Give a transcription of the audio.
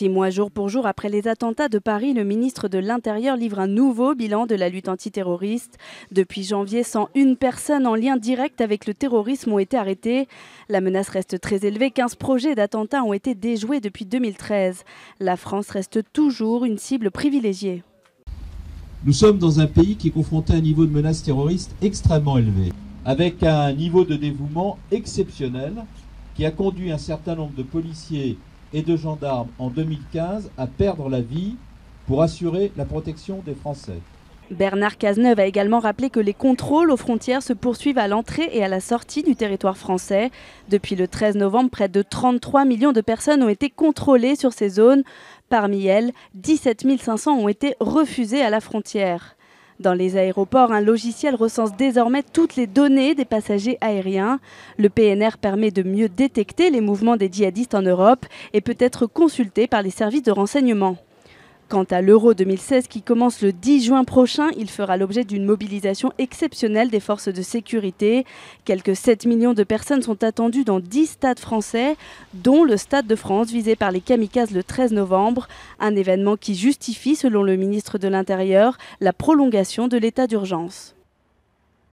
6 mois jour pour jour après les attentats de Paris, le ministre de l'Intérieur livre un nouveau bilan de la lutte antiterroriste. Depuis janvier, 101 personnes en lien direct avec le terrorisme ont été arrêtées. La menace reste très élevée, 15 projets d'attentats ont été déjoués depuis 2013. La France reste toujours une cible privilégiée. Nous sommes dans un pays qui est confronté à un niveau de menace terroriste extrêmement élevé, avec un niveau de dévouement exceptionnel qui a conduit un certain nombre de policiers et de gendarmes en 2015 à perdre la vie pour assurer la protection des Français. Bernard Cazeneuve a également rappelé que les contrôles aux frontières se poursuivent à l'entrée et à la sortie du territoire français. Depuis le 13 novembre, près de 33 millions de personnes ont été contrôlées sur ces zones. Parmi elles, 17 500 ont été refusées à la frontière. Dans les aéroports, un logiciel recense désormais toutes les données des passagers aériens. Le PNR permet de mieux détecter les mouvements des djihadistes en Europe et peut être consulté par les services de renseignement. Quant à l'Euro 2016 qui commence le 10 juin prochain, il fera l'objet d'une mobilisation exceptionnelle des forces de sécurité. Quelques 7 millions de personnes sont attendues dans 10 stades français, dont le Stade de France visé par les kamikazes le 13 novembre. Un événement qui justifie, selon le ministre de l'Intérieur, la prolongation de l'état d'urgence.